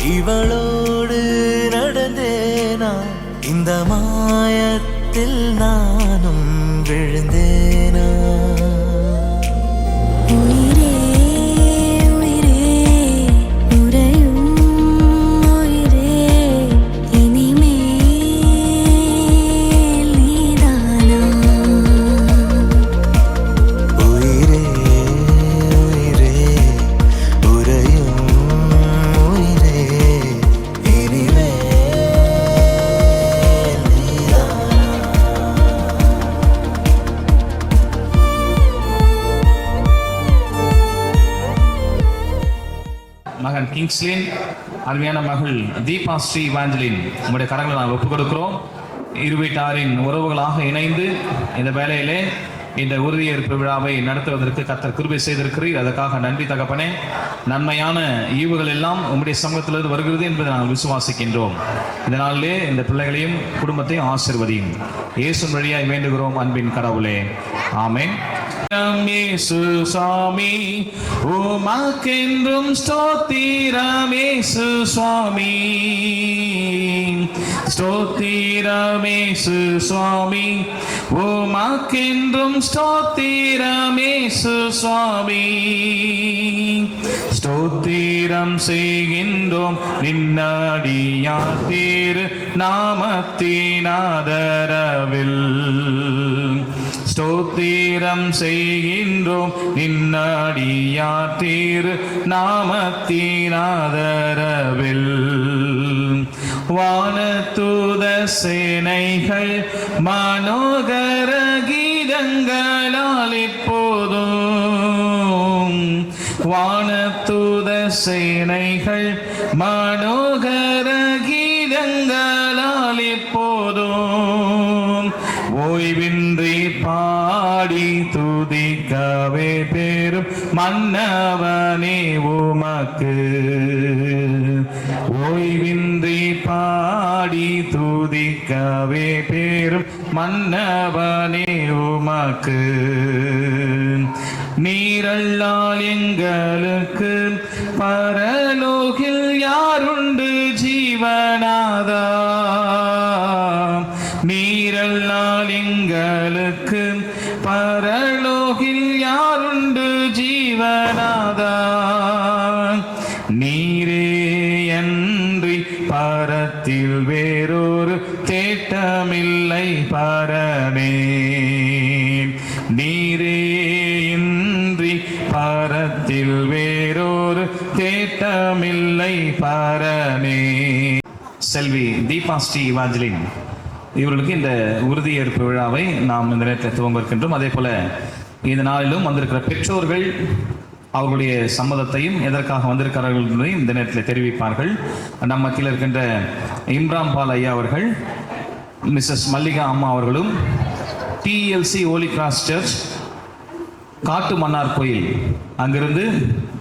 இவளோடு நடந்தேனா இந்த மாயத்தில் நானும் விழுந்தேனா? மகன் கிங்ஸ்லின், அருமையான மகள் தீபா ஸ்ரீ இவாஞ்சலின் உங்களுடைய கரங்களை நாங்கள் ஒப்புக் கொடுக்கிறோம். இரு வீட்டாரின் உறவுகளாக இணைந்து இந்த வேலையிலே இந்த உறுதியேற்பு விழாவை நடத்துவதற்கு கர்த்தர் கிருபை செய்திருக்கிறீர். அதற்காக நன்றி தகப்பனே. நன்மையான ஈவுகள் எல்லாம் உங்களுடைய சமூகத்திலிருந்து வருகிறது என்பதை நாங்கள் விசுவாசிக்கின்றோம். இதனாலே இந்த பிள்ளைகளையும் குடும்பத்தையும் ஆசீர்வதியும் இயேசுவின் வழியாய் வேண்டுகிறோம் அன்பின் கடவுளே, ஆமென். இயேசு சுவாமி உமக்கென்றும் ஸ்தோத்திரம், இயேசு சுவாமி ஸ்தோத்திரம், இயேசு சுவாமி உமக்கென்றும் ஸ்தோத்திரம், இயேசு சுவாமி ஸ்தோத்திரம் செய்கின்றோம் நின்னடியார் திரு நாமத்தின் ஆதரவில். ஸ்தோத்திரம் செய்கின்றோம் நின்னடியார் திரு நாமத்தின் ஆதரவில். வானதூத சேனைகள் மனோகர கீதங்களால் இப்போதும், வானதூத சேனைகள் மனோகர கீதங்களால் இப்போதும் ஓய்வின்றி பாடி துதிக்கவே பெரும் மன்னவனே உமக்கு. ஓய்வின்றி பாடி துதிக்கவே பெரும் மன்னவனே உமக்கு. நீரல்லால் எங்களுக்கு பரலோகில் யாருண்டு ஜீவனாதா? நீரல்லால் எங்களுக்கு பரலோகில் யாருண்டு ஜீவனாதா? நீரே அன்றி பரத்தில் வேறொரு தேட்டமில்லை பரனே. நீரே இன்றி பரத்தில் வேறொரு தேட்டமில்லை பரனே. செல்வி தீபா ஸ்ரீ இவாஞ்சலின் இவர்களுக்கு இந்த உறுதியேற்பு விழாவை நாம் இந்த நேரத்தில் துவங்க இருக்கின்றோம். அதே போல இந்த நாளிலும் வந்திருக்கிற பெற்றோர்கள் அவர்களுடைய சம்மதத்தையும் எதற்காக வந்திருக்கிறார்கள் என்பதையும் இந்த நேரத்தில் தெரிவிப்பார்கள். நம் மத்தியில் இருக்கின்ற இம்ரான் பால் ஐயா அவர்கள், மிஸ்ஸஸ் மல்லிகா அம்மா அவர்களும், TLC ஹோலி கிராஸ் சர்ச் காட்டு மன்னார் கோயில் அங்கிருந்து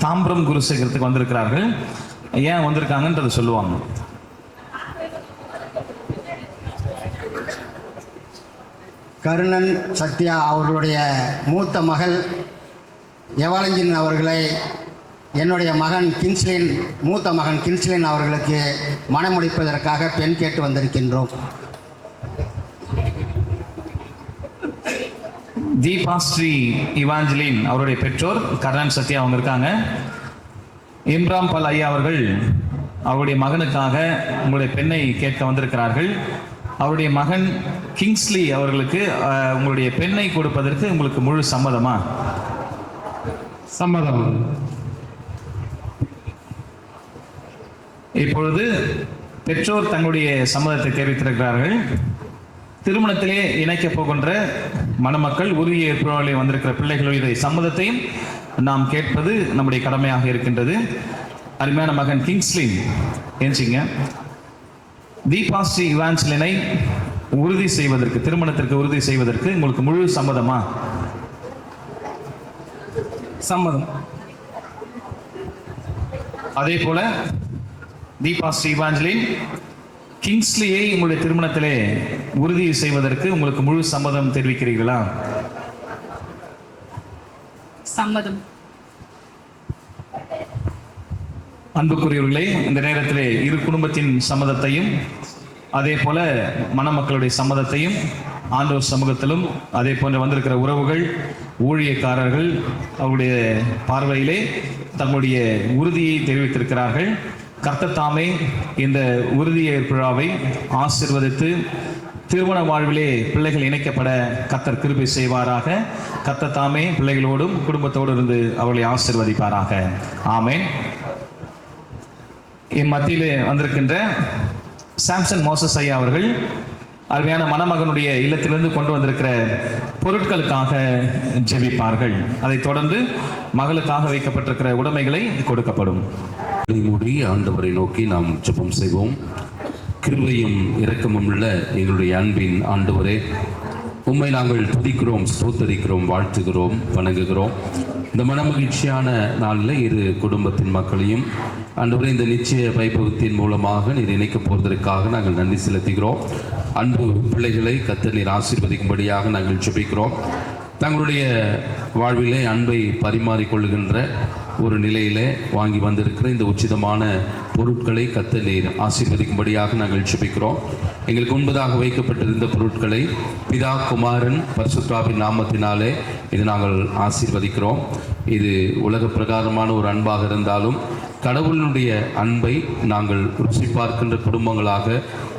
தாம்பரம் குருசேகரத்துக்கு வந்திருக்கிறார்கள். ஏன் வந்திருக்காங்கன்றதை சொல்லுவாங்க. கருணன் சத்யா அவர்களுடைய மூத்த மகள் எவாலஞ்சின் அவர்களை என்னுடைய மகன் கின்ஸ்லின், மூத்த மகன் கின்ஸ்லின் அவர்களுக்கு மணமுடிப்பதற்காக பெண் கேட்டு வந்திருக்கின்றோம். தீபா ஸ்ரீ இவாஞ்சலின் அவருடைய பெற்றோர் கருணன் சத்யா அவங்க இருக்காங்க. இம்ரான் பால் ஐயா அவர்கள் அவருடைய மகனுக்காக உங்களுடைய பெண்ணை கேட்க வந்திருக்கிறார்கள். அவருடைய மகன் கிங்ஸ்லி அவர்களுக்கு உங்களுடைய பெண்ணை கொடுப்பதற்கு உங்களுக்கு முழு சம்மதமா? சம்மதம். இப்பொழுது பெற்றோர் தங்களுடைய சம்மதத்தை தெரிவித்திருக்கிறார்கள். திருமணத்திலே இணைக்கப் போகின்ற மணமக்கள், உறுதியேற்பு வந்திருக்கிற பிள்ளைகளுடைய சம்மதத்தையும் நாம் கேட்பது நம்முடைய கடமையாக இருக்கின்றது. அருமையான மகன் கிங்ஸ்லின் ஏஞ்சிங்க, தீபா ஸ்ரீ இவாஞ்சலினை உறுதி செய்வதற்கு, திருமணத்திற்கு உறுதி செய்வதற்கு உங்களுக்கு முழு சம்மதமா? சம்மதம். அதே போல தீபா ஸ்ரீ இவாஞ்சலின் கிங்ஸ்லியை உங்களுடைய திருமணத்திலே உறுதி செய்வதற்கு உங்களுக்கு முழு சம்மதம் தெரிவிக்கிறீர்களா? சம்மதம். அன்புக்குரியவர்களே, இந்த நேரத்திலே இரு குடும்பத்தின் சம்மதத்தையும் அதே போல மணமக்களுடைய சம்மதத்தையும் ஆண்டவர் சமூகத்திலும் அதே போன்று வந்திருக்கிற உறவுகள், ஊழியக்காரர்கள் அவருடைய பார்வையிலே தங்களுடைய உறுதியை தெரிவித்திருக்கிறார்கள். கர்த்தர் தாமே இந்த உறுதியேற்புழாவை ஆசீர்வதித்து திருமண வாழ்விலே பிள்ளைகள் இணைக்கப்பட கர்த்தர் கிருபை செய்வாராக. கர்த்தர் தாமே பிள்ளைகளோடும் குடும்பத்தோடு இருந்து அவர்களை ஆசீர்வதிப்பாராக. ஆமென். என் மத்தியிலே வந்திருக்கின்ற சாம்சன் மோசஸ் ஐயா அவர்கள் அருமையான மணமகனுடைய இல்லத்திலிருந்து கொண்டு வந்திருக்கிற பொருட்களுக்காக ஜெபிப்பார்கள். அதைத் தொடர்ந்து மகளுக்காக வைக்கப்பட்டிருக்கிற உடைமைகளை கொடுக்கப்படும். மூடி ஆண்டவரை நோக்கி நாம் ஜெபம் செய்வோம். கிருபையும் இரக்கமும் உள்ள எங்களுடைய அன்பின் ஆண்டவரே, உம்மை நாங்கள் துதிக்கிறோம், ஸ்தோத்தரிக்கிறோம், வாழ்த்துகிறோம், வணங்குகிறோம். இந்த மனமகிழ்ச்சியான நாளில் இரு குடும்பத்தின் மக்களையும் ஆண்டவரே இந்த நிச்சய வைபவத்தின் மூலமாக நீர் இணைக்கப் போவதற்காக நாங்கள் நன்றி செலுத்துகிறோம். அன்பு பிள்ளைகளை கர்த்தர் நீர் ஆசீர்வதிக்கும்படியாக நாங்கள் ஜெபிக்கிறோம். தங்களுடைய வாழ்விலே அன்பை பரிமாறிக்கொள்ளுகின்ற ஒரு நிலையிலே வாங்கி வந்திருக்கிற இந்த உச்சிதமான பொருட்களை கர்த்தர் நீர் ஆசீர்வதிக்கும்படியாக நாங்கள் ஜெபிக்கிறோம். எங்களுக்கு முன்பதாக வைக்கப்பட்டிருந்த பொருட்களை பிதா, குமாரன், பரிசுத்தாவின் நாமத்தினாலே இது நாங்கள் ஆசீர்வதிக்கிறோம். இது உலக பிரகாரமான ஒரு அன்பாக இருந்தாலும் கடவுளுடைய அன்பை நாங்கள் ருசி பார்க்கின்ற குடும்பங்களாக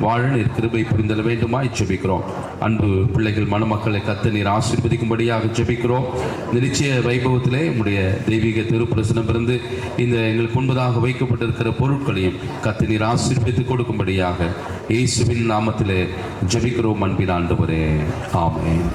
வாழ நீர் கிருபை புரிந்தல வேண்டுமாய் ஜெபிக்கிறோம். அன்பு பிள்ளைகள் மணமக்களை கர்த்தர் நீர் ஆசீர்வதிக்கும்படியாக ஜெபிக்கிறோம். இந்த நிச்சய வைபவத்திலே உடைய தெய்வீக திருப்பிரசனம் இருந்து இந்த எங்களுக்கு முன்பதாக வைக்கப்பட்டிருக்கிற பொருட்களையும் கர்த்தர் நீர் ஆசீர்வதித்து கொடுக்கும்படியாக இயேசுவின் நாமத்திலே ஜெபிக்கிறோம். அன்பின் ஆண்டவரே, ஆமென்.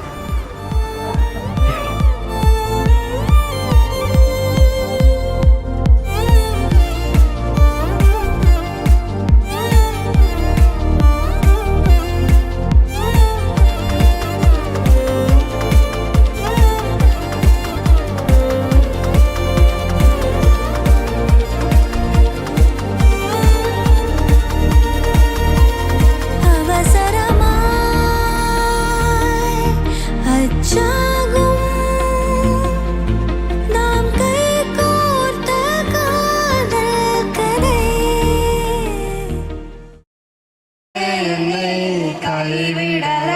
கைவிடல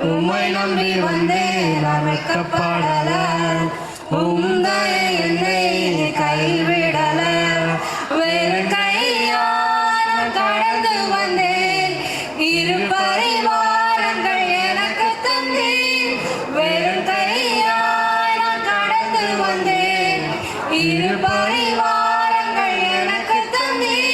உம்மை நம்பி வந்தேன், நான் வைக்கப்படல. உம்தயை என்னை கைவிடல. வேறு கையால் நான் கடந்து வந்தேன், இரு பரிவாரங்கள் எனக்கு தந்தேன். வேறு கையால் நான் கடந்து வந்தேன், இரு பரிவாரங்கள் எனக்கு தந்தேன்.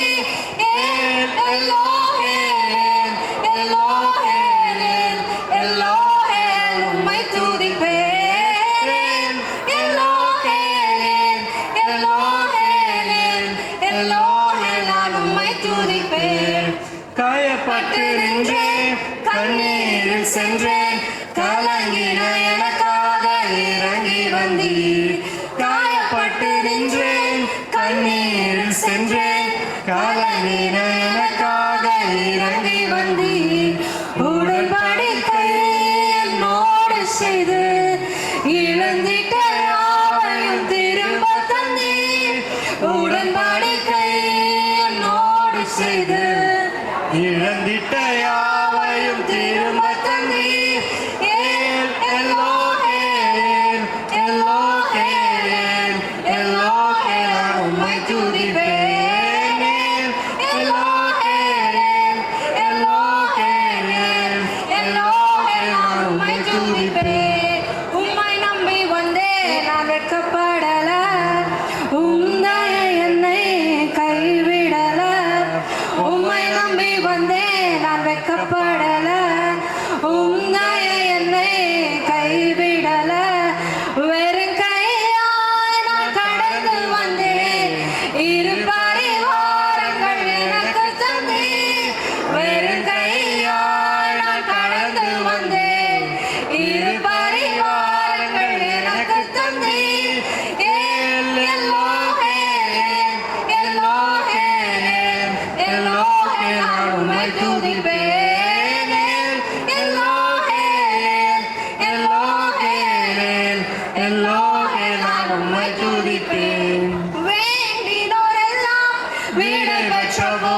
காயப்பட்டு நின்றேன், கண்ணீரில் சென்றேன், கலங்கின எனக்காக இறங்கி வந்தீர். காயப்பட்டு நின்றேன், கண்ணீரில் சென்றேன், கலங்கின எனக்காக இறங்கி வந்தீர். உடன்படிக்கை என்னோடு செய்து இழந்திட்ட யாவையும் திரும்ப தந்தீர். உடன்படிக்கை என்னோடு செய்து இழந்திட்ட யாவையும் திரும்ப தந்தீர். உம்மை துதிப்பேன்.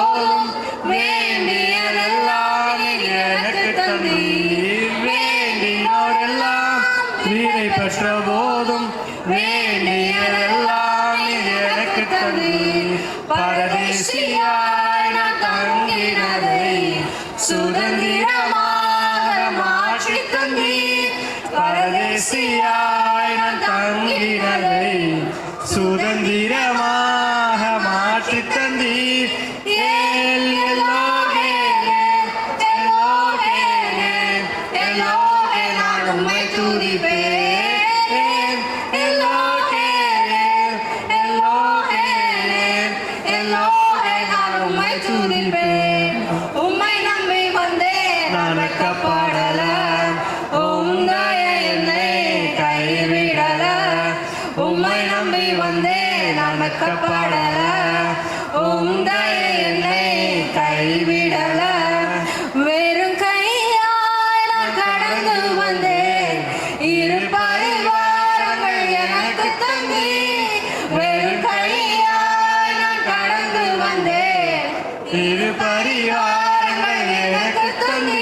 போதும் வேண்டியதெல்லாம் எனக்கு தந்தீர் வேண்டினோரெல்லாம் நீரை பெற்ற போதும் வேண்டியதெல்லாம் எனக்கு தந்தீர் பரதேசியாய் நான் தங்கினதை சுதந்திரமாக மாற்றி தந்தீர் பரதேசியாய் நான் தங்கினதை சுதந்திரமாக மாற்றி தந்தீர் நான் உம்மை துதிப்பேன் நான் உம்மை துதிப்பேன் உம்மை நம்பி வந்தேன் நான் வெட்கப்படல உம் தயை என்னை கைவிடல உம்மை நம்பி வந்தேன் நான் வெட்கப்படல உம் தயை என்னை கைவிடல வெறும் கையாய் நான் கடந்து வந்தேன் இரு பரிவாரங்கள் எனக்கு தந்தி வெறும் கையாய் நான் கடந்து வந்தேன் இரு பரிவாரங்கள் எனக்கு தந்தி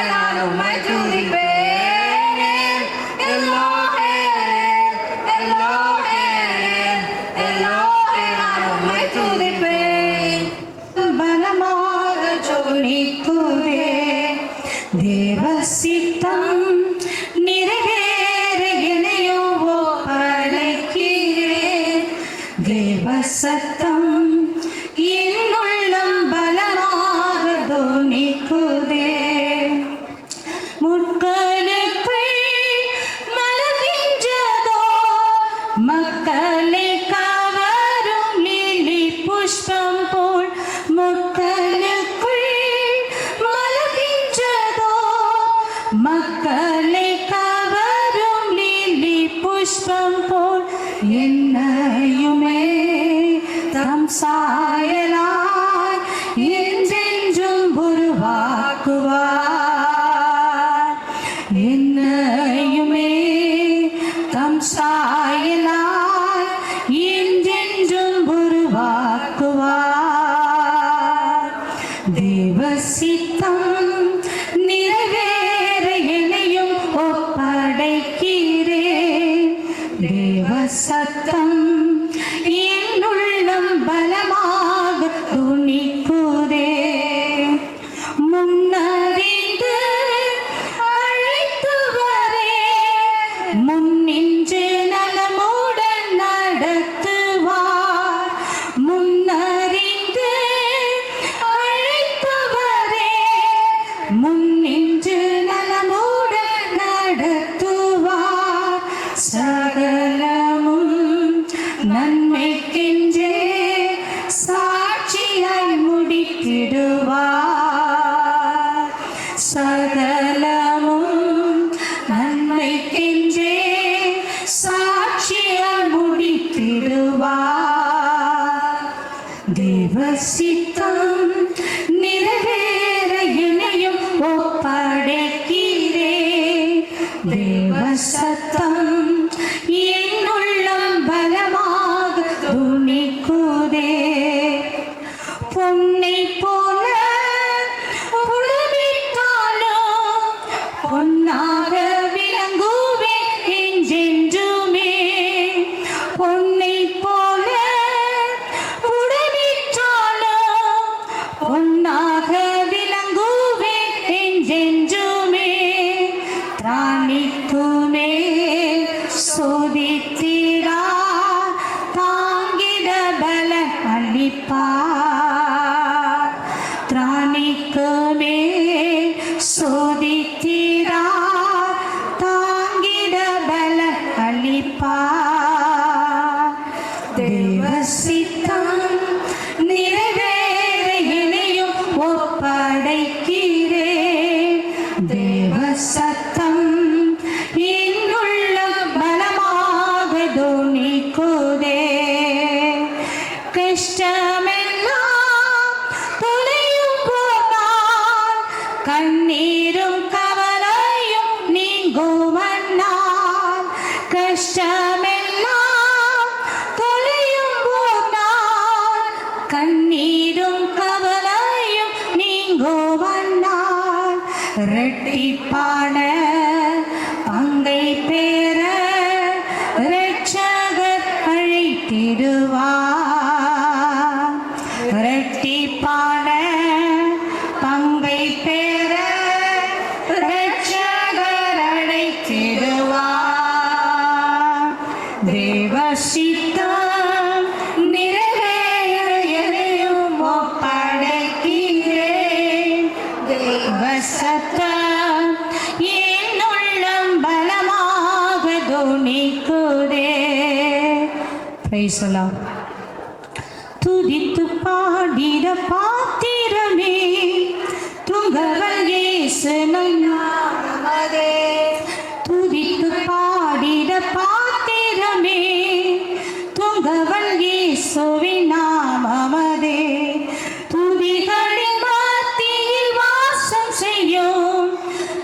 நான் உம்மை துதிப்பேன் நான் உம்மை துதிப்பேன் பலமாக ஜொலிக்குதே தேவ சித்தம் நிறைவேற என்னையோ படைக்கிறேன் தேவ சத்தம் என் உள்ளம் பலமாக தோணிக்குதே முட்களுக்குள் மலர்கின்றதோ மக்களை கவரும் லில்லி புஷ்பம் போல் முட்களுக்குள் மலர்கின்றதோ மக்களை கவரும் லில்லி புஷ்பம் போல் என்னையுமே தம் சாயலாய் என்றென்றும் உருவாக்குவார் என்னையுமே தம் சாயலாய் என்றென்றும் உருவாக்குவார் தேவ சித்தம் நிறைவேற என்னையும் ஒப்படைக்கிறேன் தேவ சத்தம் என் உள்ளம் பலமாக துணிக்குதே முன்னறிந்து அழைத்து வரே முன்னின்று நலமுடன் நடத்துவார் முன்னறிந்து அழைத்து வரே முன்னின்று நலமுடன் நடத்துவார் சகலமும் நன்மைக்கென்றே சாட்சியாய் முடித்திடுவார் சகலமும் நன்மைக்கென்றே சாட்சியாய் முடித்திடுவார் தேவ சித்தம் நிறைவேற என்னையும் ஒப்படைக்கிறேன் தேவ சத்தம் என் உள்ளம் பலமாக துணிக்குதே பொன்னை போல உழவிட்டாலும் பொன்னாக விளங்குவேன் என்றென்றுமே பொன்னை போல உழவிட்டாலும் பொன்னாக விளங்குவேன் என்றென்றுமே திராணிக்குமே சோதித்திரா தாங்கிட பல அளிப்பார் திராணிக்குமே சோதித்திரா தாங்கிட பல அளிப்பார் தேவ சித்தம் நிறைவேற என்னையும் ஒப்படைக்கிறேன் தேவ சத்தம் என் உள்ளம் பலமாக துணிக்குதே கஷ்டமெல்லாம் தொலையும் போனால் கண்ணீரும் கவலையும் நீங்குவனால் கஷ்டமெல்லாம் தொலையும் போனால் கண்ணீரும் கவலையும் நீங்குவனால் இரட்டிப்பான பங்கை பெற இரட்சகர் அழைத்திடுவார். இரட்டிப்பான பங்கை பெற இரட்சகர் அழைத்திடுவார். தேவ சித்தம் நிறைவேற எதையும் ஒப்படைக்கிறேன். தேவ சத்தம் என் உள்ளம் பலமாக துணிக்குதே. Praise the Lord. துதித்து பாடிட பாத்திரமே துங்கவன் இயேசு நாமதே. துதித்து பாடிட பாத்திரமே துங்கவன் இயேசுவின் நாமமதே. துதிகளின் மத்தியில் வாசம் செய்யும்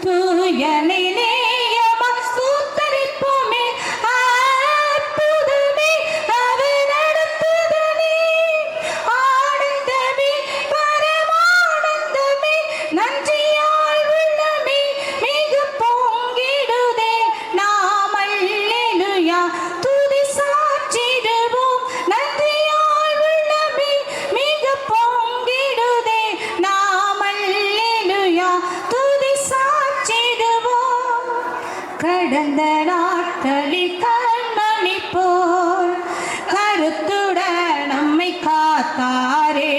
தூயனை நேயமாய் ஸ்தோத்தரிப்போமே. அற்புதமே அவர் நடத்துதலே. ஆனந்தமே பரமானந்தமே நன்றியால் உள்ளமே மிக பொங்கிடுதே. நாம் அல்லேலூயா துதி சாற்றிடுவோம். நன்றியால் உள்ளமே மிக பொங்கிடுதே. நாம் அல்லேலூயா துதி சாற்றிடுவோம். கடந்த நாட்களில் கண்மணி போல் கருத்துடன் நம்மை காத்தாரே.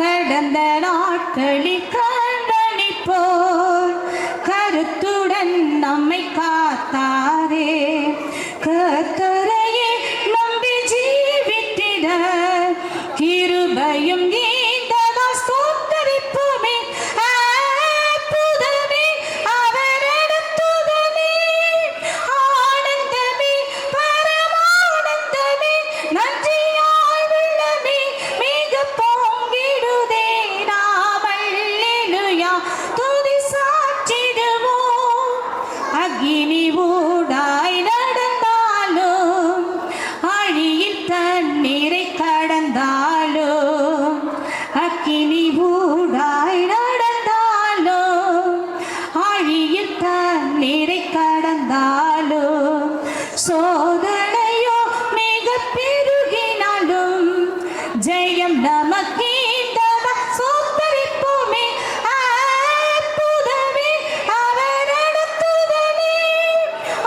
கடந்த நாட்களில் கண்மணி போல் கருத்துடன் நம்மை காத்தாரே. கர்த்தரையே நம்பி ஜீவித்திட கிருபையும் நீந்ததா ஸ்தோத்தரிப்போமே. அற்புதமே அவர் நடத்துதலே. ஆனந்தமே பரமானந்தமே நன்றியால் உள்ளமே மிக பொங்கிடுதே. நாம் அல்லேலூயா துதி சாற்றிடுவோம். அக்கினி ஊடாய் நடந்தாலும் ஆழியில் தண்ணீரை கடந்தாலும் அக்கினி ஊடாய் நடந்தாலும் ஆழியில் தண்ணீரை கடந்தாலும் சோதனையோ மிக பெருகினாலும் ஜெயம் நமக்கீந்ததா சோத்தரிப்போமே. அற்புதமே அவர் நடத்துதலே.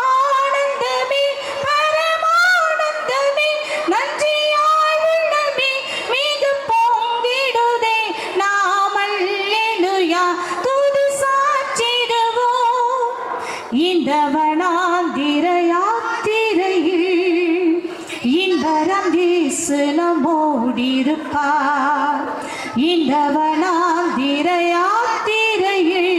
ஆனந்தமே பரமானந்தமே நன்றியால் உள்ளமே மிக பொங்கிடுதே. நாம் அல்லேலூயா துதி சாற்றிடுவோம். இந்த வனாந்திர யாத்திரையில் இன்பரம் இயேசு நம்மோடிருப்பார். இந்த வனாந்திர யாத்திரையில்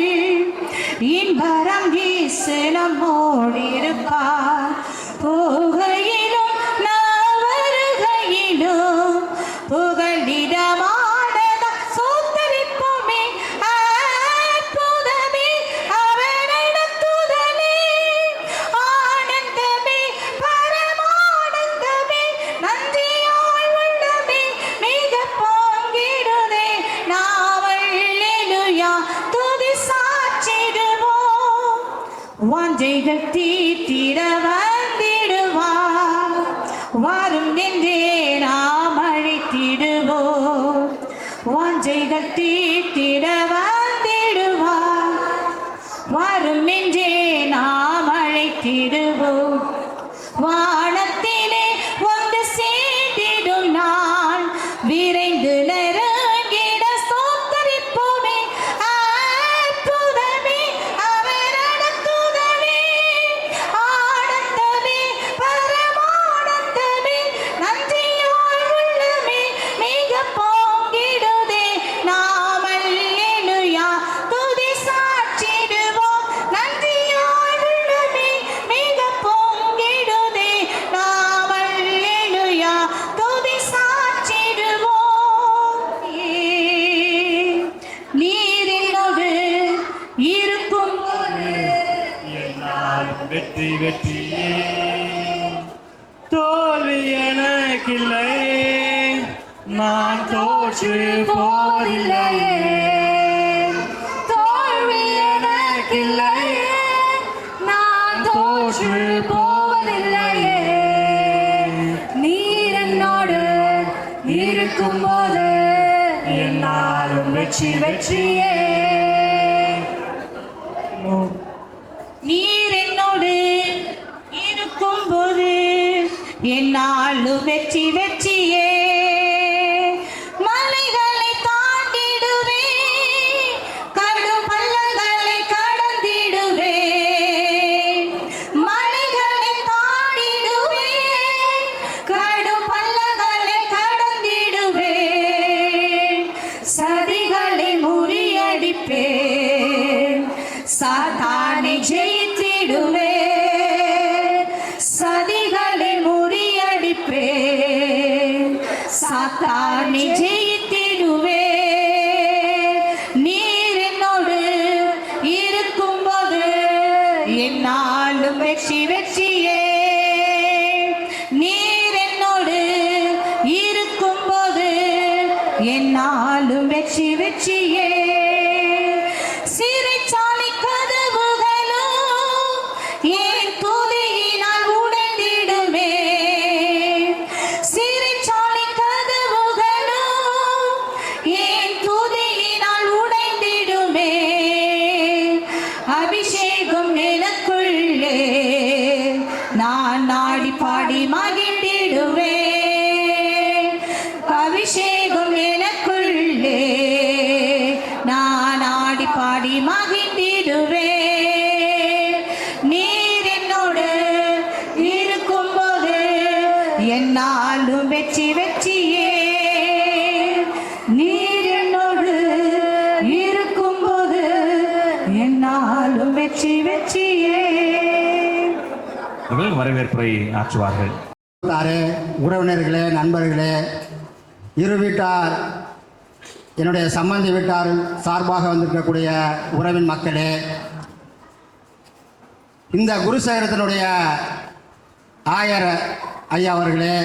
இன்பரம் இயேசு நம்மோடிருப்பார். போகையிலும் நான் வருகையிலும் புகழிடமானதா சோத்தரிப்போமே. அற்புதமே அவர் நடத்துதலே. ஆனந்தமே பரமானந்தமே நன்றியால் உள்ளமே மிக பொங்கிடுதே. நாம் அல்லேலூயா துதி சாற்றிடுவோம். வாஞ்சைகள் தீர்த்திட வந்திடுவார். வரும் என்றே நாம் அழைத்திடுவோம். வாஞ்சைகள் தீர்த்திட வந்திடுவார். வரும் என்றே நாம் அழைத்திடுவோம். வானத்திலே வந்து சேர்ந்திடும் நாள் விரைந்து நெருங்கிட ஸ்தோத்தரிப்போமே. அற்புதமே அவர் நடத்துதலே. ஆனந்தமே பரமானந்தமே நன்றியால் உள்ளமே மிக பொங்கிடுதே. நாம் அல்லேலூயா துதி சாற்றிடுவோம். நன்றியால் உள்ளமே மிக பொங்கிடுதே. வெற்றியே, தோல்வி எனக்கில்லை, நான் தோற்று போவதில்லையே. தோல்வி எனக்கில்லை, நான் தோற்று போவதில்லையே. நீர் என்னோடு இருக்கும்போது என்னாலும் வெற்றி வெற்றியே. நீர் என்னோடு இருக்கும்போது என்னாலும் வெற்றி வெற்றியே. மலைகளை தாண்டிடுவே, கடும் பள்ளங்களை கடந்திடுவே. மலைகளை தாண்டிடுவே, கடும் பள்ளங்களை கடந்திடுவே. சதிகளை முறியடிப்பேன், சாத்தானை ஜெயித்திடுவே. சதிகளை முறியடிப்பேன், சாத்தானை ஜெயித்திடுவே. நீர் என்னோடு இருக்கும்போது என்னாலும் வெற்றி வெற்றியே. நீர் என்னோடு இருக்கும்போது என்னாலும் வெற்றி வெற்றியே. சிறைச்சாலை கதவுகளும் என் துதியினால் உடைந்திடுமே. சிறைச்சாலை கதவுகளும் என் துதியினால் உடைந்திடுமே. அபிஷேகம் எனக்குள்ளே நான் நாடி பாடி மகிழ்ந்திடுவே. அபிஷேகம் எனக்குள்ளே நான் ஆடி பாடி மகிழ்ந்திடுவே. நீர் என்னோடு இருக்கும்போது என்னாலும் வெற்றி வெற்றியே. நீர் என்னோடு இருக்கும்போது என்னாலும் வெற்றி வெற்றியே. அவர்கள் வரவேற்புரை ஆற்றுவார்கள். உறவினர்களே, நண்பர்களே, இரு வீட்டார், என்னுடைய சம்பந்தி வீட்டார் சார்பாக வந்திருக்கக்கூடிய உறவின் மக்களே, இந்த குருசேகரத்தினுடைய ஆயர் ஐயா அவர்களே,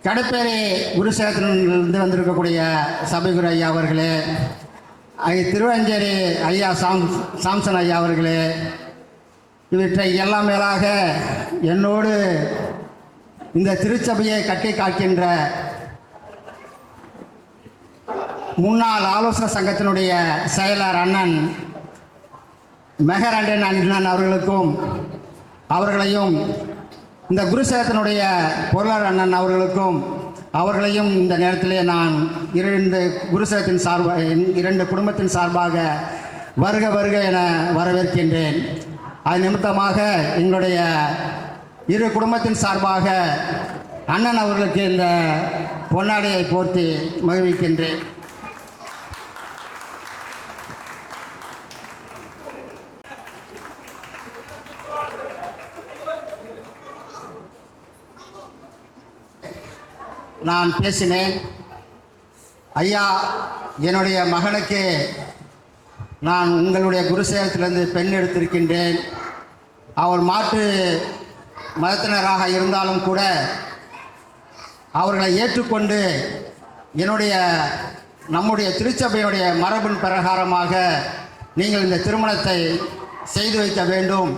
கடப்பேரி குருசேகரத்திலிருந்து வந்திருக்கக்கூடிய சபைகுரு ஐயா அவர்களே, திருவஞ்சேரி ஐயா சாம்சன் ஐயா அவர்களே, இவற்றை எல்லாம் மேலாக என்னோடு இந்த திருச்சபையை கட்டி காக்கின்ற முன்னாள் ஆலோசனை சங்கத்தினுடைய செயலர் அண்ணன் மெஹரண்டன் அண்ணன் அவர்களையும் இந்த குருசேகரத்தினுடைய பொருளாளர் அண்ணன் அவர்களையும் இந்த நேரத்திலே நான் இரண்டு குடும்பத்தின் சார்பாக வருக வருக என வரவேற்கின்றேன். அது நிமித்தமாக எங்களுடைய இரு குடும்பத்தின் சார்பாக அண்ணன் அவர்களுக்கு இந்த பொன்னாடையை போர்த்தி மகிழ்விக்கின்றேன். நான் பேசினேன், ஐயா, என்னுடைய மகனுக்கு நான் உங்களுடைய குருசேகரத்திலிருந்து பெண் எடுத்திருக்கின்றேன். அவர் மாற்று மதத்தினராக இருந்தாலும் கூட அவர்களை ஏற்றுக்கொண்டு நம்முடைய திருச்சபையுடைய மரபின் பிரகாரமாக நீங்கள் இந்த திருமணத்தை செய்து வைக்க வேண்டும்.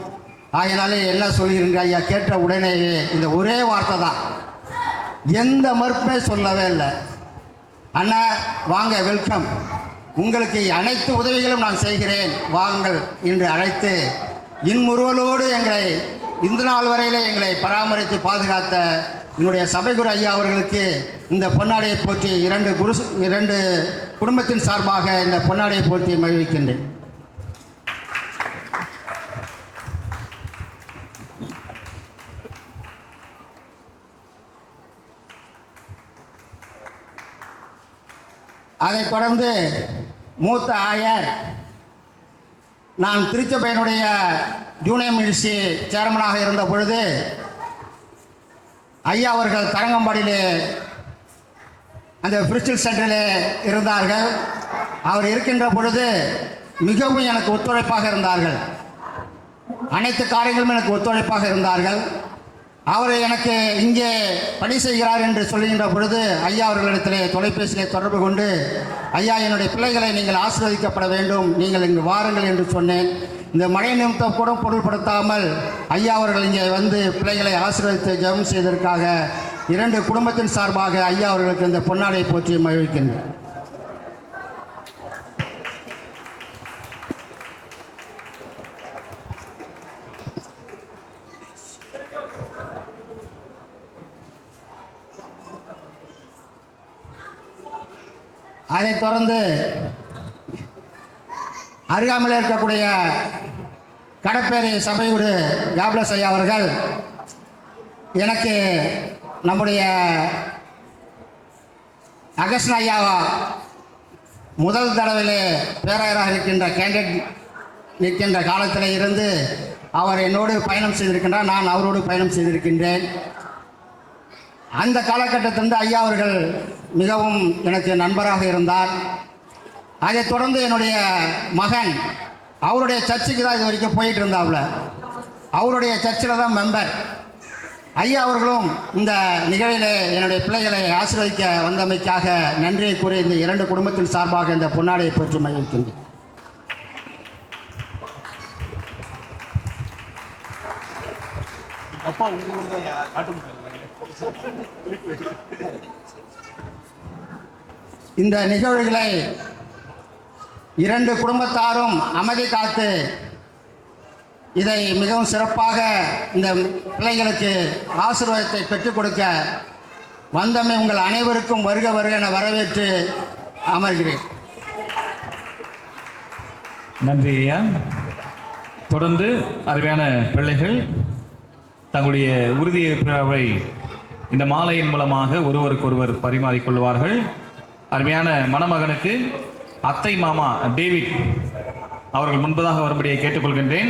ஆகையினாலே என்ன சொல்கிறீங்க ஐயா கேட்ட உடனேயே இந்த ஒரே வார்த்தை தான், எந்த மறுப்பே சொல்லவே இல்லை. அண்ணா வாங்க, வெல்கம், உங்களுக்கு அனைத்து உதவிகளும் நான் செய்கிறேன், வாங்கள் என்று அழைத்து இன்முறுவலோடு எங்களை இந்த நாள் வரையிலே எங்களை பராமரித்து பாதுகாத்த என்னுடைய சபைகுரு ஐயா அவர்களுக்கு இந்த பொன்னாடையை போற்றி இரண்டு குடும்பத்தின் சார்பாக இந்த பொன்னாடையை போற்றி மகிழ்விக்கின்றேன். அதைத் தொடர்ந்து மூத்த ஆயர், நான் திருச்சபையினுடைய ஜூனியர் மினிஸ்ட்ரி சேர்மனாக இருந்த பொழுது ஐயா அவர்கள் தரங்கம்பாடியிலே அந்த பிரிஸ்டல் சென்டரில் இருந்தார்கள். அவர் இருக்கின்ற பொழுது மிகவும் எனக்கு ஒத்துழைப்பாக இருந்தார்கள். அனைத்து காரியங்களும் எனக்கு ஒத்துழைப்பாக இருந்தார்கள். அவர் எனக்கு இங்கே பணி செய்கிறார் என்று சொல்லுகின்ற பொழுது ஐயா அவர்களிடத்திலே தொலைபேசியிலே தொடர்பு கொண்டு, ஐயா என்னுடைய பிள்ளைகளை நீங்கள் ஆசீர்வதிக்கப்பட வேண்டும், நீங்கள் இங்கு வாருங்கள் என்று சொன்னேன். இந்த மழை நிமித்தம் கூட பொருள்படுத்தாமல் ஐயா அவர்கள் இங்கே வந்து பிள்ளைகளை ஆசீர்வதித்து ஜெபம் செய்ததற்காக 2 குடும்பத்தின் சார்பாக ஐயா அவர்களுக்கு இந்த பொன்னாடை போற்றி மகிழ்கின்றேன். அதைத் தொடர்ந்து அருகாமையில் இருக்கக்கூடிய கடப்பேரி சபையுடைய ஜாப்லஸ் ஐயா அவர்கள் எனக்கு நம்முடைய அகஸ்டன் ஐயா முதல் தடவையிலே பேராயராக இருக்கின்ற கேண்டிடேட் நிற்கின்ற காலத்தில் இருந்து அவர் என்னோடு பயணம் செய்திருக்கின்றார், நான் அவரோடு பயணம் செய்திருக்கின்றேன். அந்த காலகட்டத்திலிருந்து ஐயா அவர்கள் மிகவும் எனக்கு நண்பராக இருந்தார். அதைத் தொடர்ந்து என்னுடைய மகன் அவருடைய சர்ச்சுக்கு தான் இது வரைக்கும் போயிட்டு இருந்தாப்புல, அவருடைய சர்ச்சில் தான் மெம்பர். ஐயா அவர்களும் இந்த நிகழ்வில் என்னுடைய பிள்ளைகளை ஆசீர்வதிக்க வந்தமைக்காக நன்றியை கூறி இந்த 2 குடும்பத்தின் சார்பாக இந்த பொன்னாடையை பெற்று மகிழ்கின்றேன். இந்த நிகழ்வுகளை 2 குடும்பத்தாரும் அமைதி காத்து இதை மிகவும் சிறப்பாக இந்த பிள்ளைகளுக்கு ஆசீர்வாதத்தை பெற்றுக் கொடுக்க வந்தமை உங்கள் அனைவருக்கும் வருக வருக என வரவேற்று அமர்கிறேன். நன்றி ஐயா. தொடர்ந்து அருமையான பிள்ளைகள் தங்களுடைய உறுதியேற்பை இந்த மாலையின் மூலமாக ஒருவருக்கொருவர் பரிமாறிக்கொள்வார்கள். அருமையான மணமகனுக்கு அத்தை மாமா டேவிட் அவர்கள் முன்பதாக வரும்படியை கேட்டுக்கொள்கின்றேன்.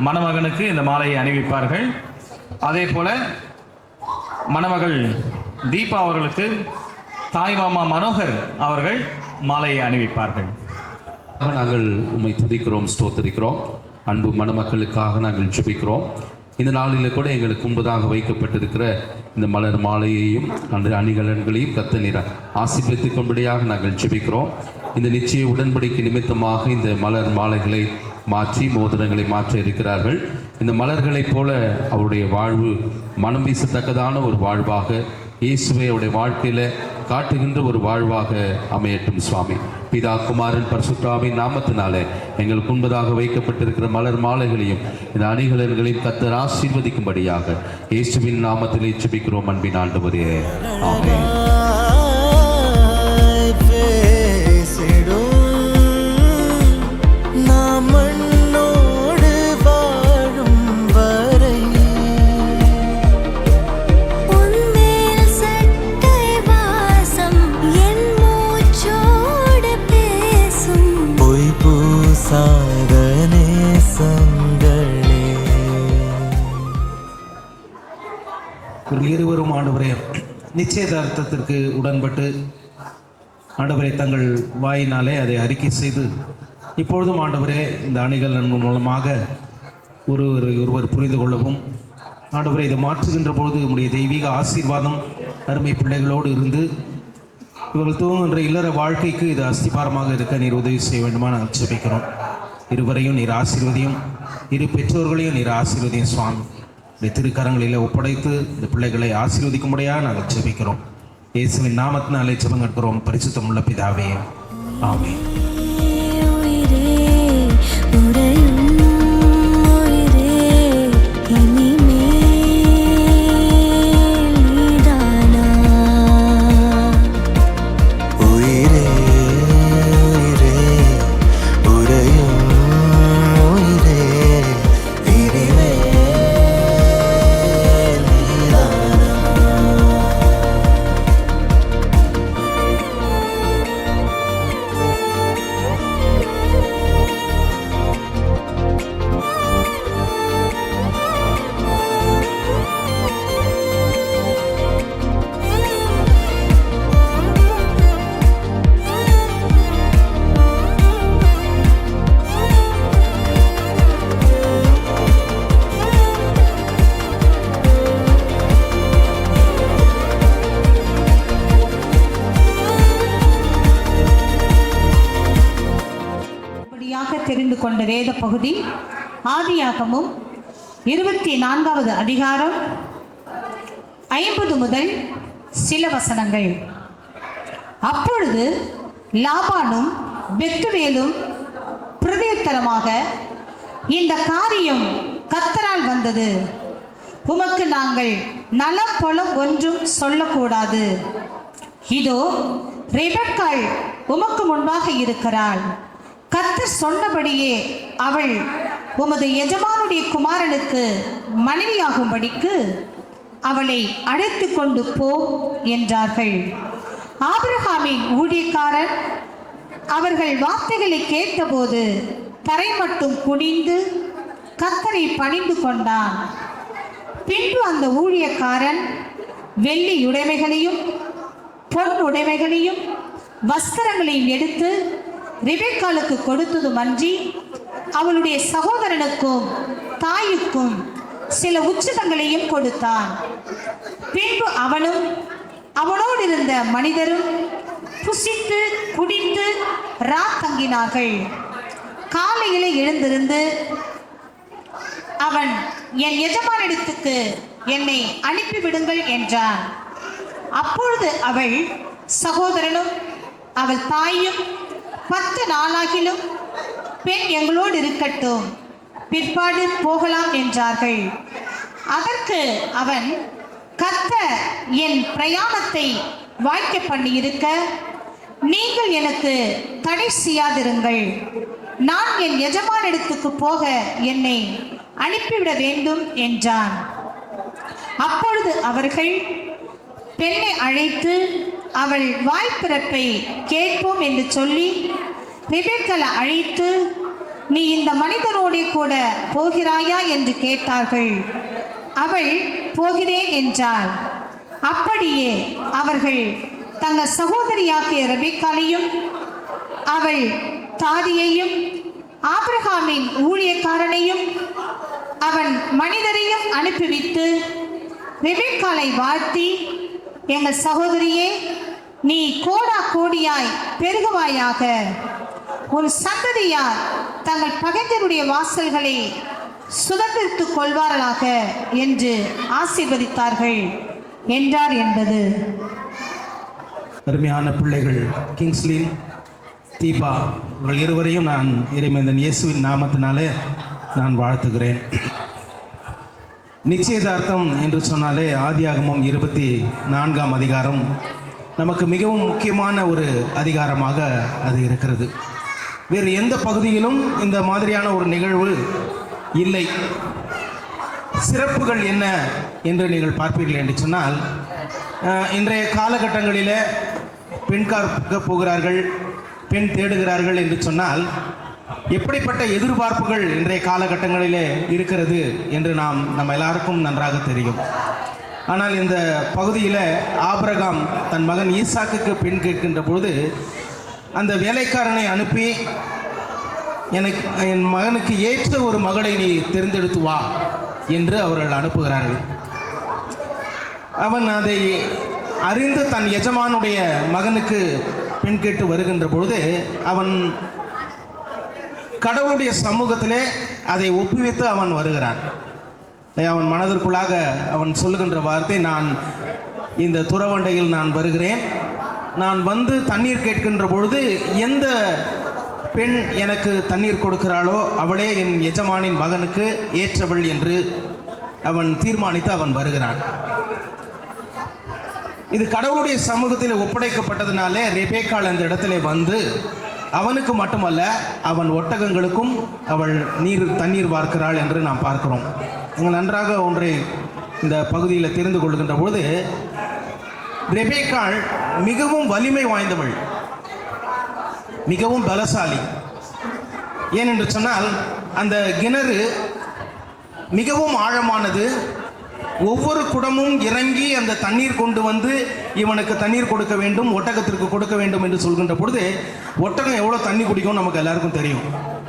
மணமகனுக்கு இந்த மாலையை அணிவிப்பார்கள். அதே போல மணமகள் தீபா அவர்களுக்கு தாய் மாமா மனோகர் அவர்கள் மாலையை அணிவிப்பார்கள். நாங்கள் உம்மை துதிக்கிறோம், ஸ்தோத்தரிக்கிறோம். அன்பு மணமக்களுக்காக நாங்கள் ஜெபிக்கிறோம். இந்த நாளில் கூட எங்களுக்கு முன்பதாக வைக்கப்பட்டிருக்கிற இந்த மலர் மாலையையும் அந்த அணிகலன்களையும் கர்த்தர் நீர் ஆசீர்வதித்துக் கொள்ளும்படியாக நாங்கள் ஜெபிக்கிறோம். இந்த நிச்சய உடன்படிக்கை நிமித்தமாக இந்த மலர் மாலைகளை மாற்றி மோதிரங்களை மாற்ற இருக்கிறார்கள். இந்த மலர்களைப் போல அவருடைய வாழ்வு மனம் வீசத்தக்கதான ஒரு வாழ்வாக, இயேசுவை அவருடைய வாழ்க்கையில் காட்டுகின்ற ஒரு வாழ்வாக அமையட்டும் சுவாமி. பிதா குமாரன் பரிசுத்தாவின் நாமத்தினாலே எங்களுக்கு முன்பதாக வைக்கப்பட்டிருக்கிற மலர் மாலைகளையும் இந்த அணிகலன்களையும் கர்த்தர் ஆசீர்வதிக்கும்படியாக இயேசுவின் நாமத்திலே ஜெபிக்கிறோம் அன்பின் ஆண்டவரே, ஆமென். இருவரும் ஆண்டவரே நிச்சயதார்த்தத்திற்கு உடன்பட்டு ஆண்டவரை தங்கள் வாயினாலே அதை அறிக்கை செய்து இப்பொழுதும் ஆண்டவரே இந்த அணிகள் மூலமாக ஒருவர் புரிந்து கொள்ளவும் ஆண்டவரை இதை மாற்றுகின்ற பொழுது உங்களுடைய தெய்வீக ஆசீர்வாதம் அருமை பிள்ளைகளோடு இருந்து இவர்கள் தூங்குகின்ற இல்லற வாழ்க்கைக்கு இது அஸ்திபாரமாக இருக்க நீர் உதவி செய்ய வேண்டுமா நாங்கள் ஜெபிக்கிறோம். இருவரையும் நீர் ஆசீர்வதியும், இரு பெற்றோர்களையும் நீர் ஆசீர்வதியும் சுவாமி. இந்த திருக்கரங்களில் ஒப்படைத்து இந்த பிள்ளைகளை ஆசீர்வதிக்கும்படியாக நாங்கள் ஜெபிக்கிறோம். இயேசுவின் நாமத்தினாலே ஜெபம் கேட்கிறோம் பரிசுத்தமுள்ள பிதாவே, ஆமென். கொண்ட வேத பகுதி ஆதியாகமம் 24வது அதிகாரம் 50 முதல் சில வசனங்கள். அப்பொழுது லாபானும் பெத்துவேலும் பிரதியுத்தரமாக, இந்த காரியம் கர்த்தரால் வந்தது. உமக்கு நாங்கள் நலம் பொலம் ஒன்றும் சொல்லக்கூடாது. இதோ ரெபெக்காள் உமக்கு முன்பாக இருக்கிறாள். கர்த்தர் சொன்னபடியே அவள் உமது எஜமானுடைய குமாரனுக்கு மனைவியாகும்படிக்கு அவளை அழைத்து கொண்டு போ என்றார்கள். ஆபிரகாமின் ஊழியக்காரன் அவர்கள் வார்த்தைகளை கேட்டபோது தரை மட்டும் குனிந்து கர்த்தரை பணிந்து கொண்டான். பின்பு அந்த ஊழியக்காரன் வெள்ளி உடைமைகளையும் பொன் உடைமைகளையும் வஸ்திரங்களையும் எடுத்து ரெபெக்காளுக்கு கொடுத்ததுமன்றி அவளுடைய சகோதரனுக்கும் தாயுக்கும் சில உச்சிதங்களையும் கொடுத்தான். பின்பு அவனும் அவனோடு இருந்த மனிதரும் புசித்து குடித்து தங்கினார்கள். காலையிலே எழுந்திருந்து அவன், என் எஜமானிடத்துக்கு என்னை அனுப்பிவிடுங்கள் என்றான். அப்பொழுது அவள் சகோதரனும் அவள் தாயும் 10 நாளாகிலும் பெண் எங்களோடு இருக்கட்டும், பிற்பாடு போகலாம் என்றார்கள். அதற்கு அவன், கர்த்தர் என் பிரயாணத்தை வாய்க்க பண்ணியிருக்க நீங்கள் எனக்கு தடை செய்யாதிருங்கள். நான் என் எஜமானிடத்துக்கு போக என்னை அனுப்பிவிட வேண்டும் என்றான். அப்பொழுது அவர்கள் பெண்ணை அழைத்து அவள் வாய்ப்பிறப்பை கேட்போம் என்று சொல்லி ரெபெக்காளை அழைத்து, நீ இந்த மனிதனோடு கூட போகிறாயா என்று கேட்டார்கள். அவள் போகிறேன் என்றாள். அப்படியே அவர்கள் தங்கள் சகோதரியாகிய ரெபெக்காளையும் அவள் தாதியையும் ஆபிரகாமின் ஊழியக்காரனையும் அவன் மனிதரையும் அனுப்பிவிட்டு ரெபெக்காளை வாழ்த்தி, எங்கள் சகோதரியே, நீ கோடா கோடியாய் பெருகுவாயாக, உன் சந்ததியார் தங்கள் பகைஞருடைய வாசல்களை சுதந்திரித்துக் கொள்வார்களாக என்று ஆசீர்வதித்தார்கள் என்றார் என்பது. அருமையான பிள்ளைகள் கிங்ஸ்லின், தீபா, உங்கள் இருவரையும் நான் இறைமேந்தன் இயேசுவின் நாமத்தினாலே நான் வாழ்த்துகிறேன். நிச்சயதார்த்தம் என்று சொன்னாலே ஆதியாகமம் 24ஆம் அதிகாரம் நமக்கு மிகவும் முக்கியமான ஒரு அதிகாரமாக அது இருக்கிறது. வேறு எந்த பகுதியிலும் இந்த மாதிரியான ஒரு நிகழ்வு இல்லை. சிறப்புகள் என்ன என்று நீங்கள் பார்ப்பீர்கள் என்று சொன்னால், இன்றைய காலகட்டங்களில் பெண் பார்க்க போகிறார்கள், பெண் தேடுகிறார்கள் என்று சொன்னால் எப்படிப்பட்ட எதிர்பார்ப்புகள் இன்றைய காலகட்டங்களிலே இருக்கிறது என்று நம்ம எல்லாருக்கும் நன்றாக தெரியும். ஆனால் இந்த பகுதியில் ஆபிரகாம் தன் மகன் ஈசாக்குக்கு பெண் கேட்கின்ற பொழுது அந்த வேலைக்காரனை அனுப்பி, என் மகனுக்கு ஏற்ற ஒரு மகளை நீ தேர்ந்தெடுத்து வா என்று அவர்கள் அனுப்புகிறார்கள். அவன் அதை அறிந்து தன் எஜமானுடைய மகனுக்கு பெண் கேட்டு வருகின்ற பொழுது அவன் கடவுளுடைய சமூகத்திலே அதை ஒப்புவித்து அவன் வருகிறான். அவன் மனதிற்குள்ளாக அவன் சொல்லுகின்ற வார்த்தை, நான் இந்த துறவண்டையில் நான் வருகிறேன், நான் வந்து தண்ணீர் கேட்கின்ற பொழுது எந்த பெண் எனக்கு தண்ணீர் கொடுக்கிறாளோ அவளே என் எஜமானின் மகனுக்கு ஏற்றவள் என்று அவன் தீர்மானித்து அவன் வருகிறான். இது கடவுளுடைய சமூகத்தில் ஒப்படைக்கப்பட்டதுனாலே ரெபெக்காள் அந்த இடத்துல வந்து அவனுக்கு மட்டுமல்ல அவன் ஒட்டகங்களுக்கும் அவள் தண்ணீர் பார்க்கிறாள் என்று நாம் பார்க்கிறோம். நீங்கள் நன்றாக ஒன்றை இந்த பகுதியில் தெரிந்து கொள்கின்ற பொழுது, ரெபெக்காள் மிகவும் வலிமை வாய்ந்தவள், மிகவும் பலசாலி. ஏனென்று சொன்னால் அந்த கிணறு மிகவும் ஆழமானது. ஒவ்வொரு குடமும் இறங்கி அந்த தண்ணீர் கொண்டு வந்து இவனுக்கு தண்ணீர் கொடுக்க வேண்டும், ஒட்டகத்திற்கு கொடுக்க வேண்டும் என்று சொல்கின்ற பொழுது ஒட்டகம் எவ்வளோ தண்ணி குடிக்கும் நமக்கு எல்லாருக்கும் தெரியும்.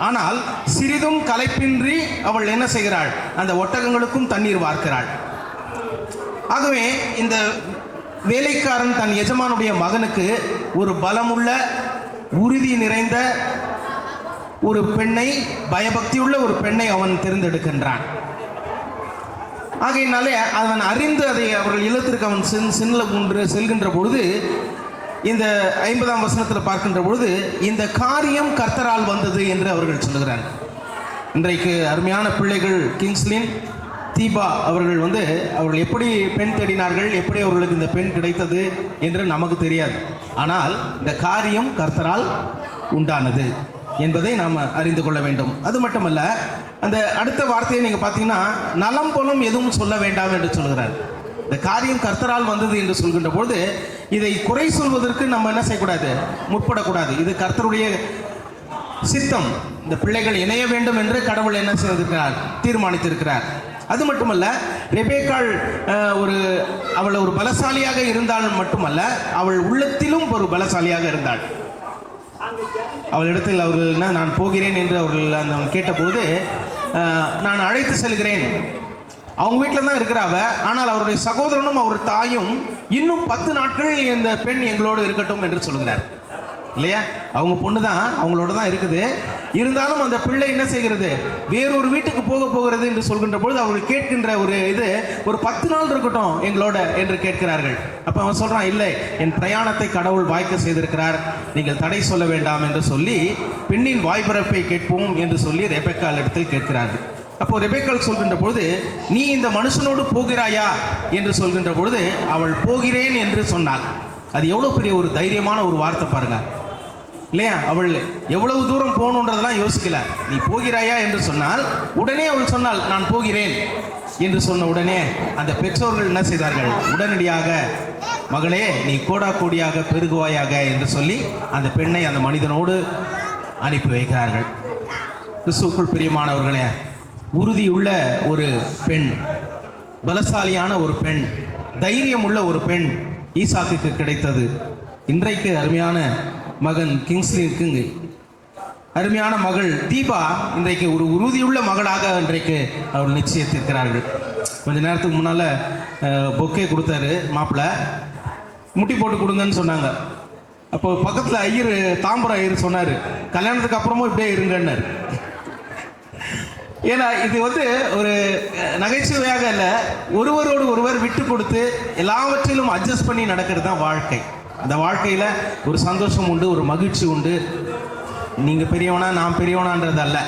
ஆனால் சிறிதும் களைப்பின்றி அவள் என்ன செய்கிறாள், அந்த ஒட்டகங்களுக்கும் தண்ணீர் வார்க்கிறாள். ஆகவே இந்த வேலைக்காரன் தன் எஜமானுடைய மகனுக்கு ஒரு பலமுள்ள, உறுதி நிறைந்த, ஒரு பெண்ணை, பயபக்தியுள்ள ஒரு பெண்ணை அவன் தேர்ந்தெடுக்கின்றான். ஆகையினாலே அவன் அறிந்து அதை அவர்கள் இல்லத்திற்கு அவன் செல்கின்ற பொழுது இந்த 50ஆம் வசனத்தில் பார்க்கின்ற பொழுது இந்த காரியம் கர்த்தரால் வந்தது என்று அவர்கள் சொல்லுகிறார்கள். இன்றைக்கு அருமையான பிள்ளைகள் கிங்ஸ்லின், தீபா அவர்கள் அவர்கள் எப்படி பெண் தேடினார்கள், எப்படி அவர்களுக்கு இந்த பெண் கிடைத்தது என்று நமக்கு தெரியாது. ஆனால் இந்த காரியம் கர்த்தரால் உண்டானது என்பதை நாம் அறிந்து கொள்ள வேண்டும். அது மட்டுமல்ல, அந்த அடுத்த வார்த்தையை நீங்கள் பார்த்தீங்கன்னா, நலம் போலும் எதுவும் சொல்ல வேண்டாம் என்று சொல்கிறார். இந்த காரியம் கர்த்தரால் வந்தது என்று சொல்கின்ற பொழுது இதை குறை சொல்வதற்கு நம்ம என்ன செய்யக்கூடாது, முற்படக்கூடாது. இது கர்த்தருடைய சித்தம். இந்த பிள்ளைகள் இணைய வேண்டும் என்று கடவுள் என்ன செய்திருக்கிறார், தீர்மானித்திருக்கிறார். அது மட்டுமல்ல, ரெபேக்காள் அவள் ஒரு பலசாலியாக இருந்தால் மட்டுமல்ல, அவள் உள்ளத்திலும் ஒரு பலசாலியாக இருந்தாள். அவளிடத்தில் அவர்கள் நான் போகிறேன் என்று அவர்கள் கேட்டபோது, நான் அழைத்து செல்கிறேன், அவங்க வீட்டில் தான் இருக்கிறாவ, ஆனால் அவருடைய சகோதரனும் அவர் தாயும் இன்னும் 10 நாட்கள் இந்த பெண் எங்களோடு இருக்கட்டும் என்று சொல்கிறார். இல்லையா? அவங்க பொண்ணு தான், அவங்களோட தான் இருக்குது. இருந்தாலும் அந்த பிள்ளை என்ன செய்கிறது, வேறொரு வீட்டுக்கு போகிறது என்று சொல்கின்ற பொழுது அவர்கள் கேட்கின்ற ஒரு 10 நாள் இருக்கட்டும் எங்களோட என்று கேட்கிறார்கள். அப்போ அவன் சொல்றான், இல்லை, என் பிரயாணத்தை கடவுள் வாய்க்க செய்திருக்கிறார், நீங்கள் தடை சொல்ல வேண்டாம் என்று சொல்லி பெண்ணின் வாய்பிறப்பை கேட்போம் என்று சொல்லி ரெபெக்காள் இடத்தில் கேட்கிறார்கள். அப்போ ரெபெக்காள் சொல்கின்ற பொழுது, நீ இந்த மனுஷனோடு போகிறாயா என்று சொல்கின்ற பொழுது அவள் போகிறேன் என்று சொன்னாள். அது எவ்வளவு பெரிய ஒரு தைரியமான ஒரு வார்த்தை பாருங்க, இல்லையா? அவள் எவ்வளவு தூரம் போகணுன்றதெல்லாம் யோசிக்கல. நீ போகிறாயா என்று சொன்னால் உடனே அவள் சொன்னாள், நான் போகிறேன் என்று சொன்ன உடனே அந்த பெற்றோர்கள் என்ன செய்தார்கள், உடனடியாக மகளே நீ கோடா கோடியாக பெருகுவாயாக என்று சொல்லி அந்த பெண்ணை அந்த மனிதனோடு அனுப்பி வைக்கிறார்கள். கிறிஸ்துவுக்குள் பிரியமானவர்களே, உறுதியுள்ள ஒரு பெண், பலசாலியான ஒரு பெண், தைரியம் உள்ள ஒரு பெண் ஈசாக்குக்கு கிடைத்தது. இன்றைக்கு அருமையான மகன் கிங்ஸ்லிக்கு அருமையான மகள் தீபா இன்றைக்கு ஒரு உறுதியுள்ள மகளாக இன்றைக்கு அவர் நிச்சயித்திருக்கிறார்கள். கொஞ்ச நேரத்துக்கு முன்னால் பொக்கே கொடுத்தாரு மாப்பிள்ளை, முட்டி போட்டு கொடுங்கன்னு சொன்னாங்க. அப்போ பக்கத்தில் ஐயர், தாம்பரம் ஐயர் சொன்னார், கல்யாணத்துக்கு அப்புறமும் இப்படியே இருங்கன்னாரு. ஏன்னா இது ஒரு நகைச்சுவையாக இல்லை, ஒருவரோடு ஒருவர் விட்டு கொடுத்து எல்லாவற்றிலும் அட்ஜஸ்ட் பண்ணி நடக்கிறது தான் வாழ்க்கை. அந்த வாழ்க்கையில் ஒரு சந்தோஷம் உண்டு, ஒரு மகிழ்ச்சி உண்டு. நீங்கள் பெரியவனா நான் பெரியவனான்றது அல்ல,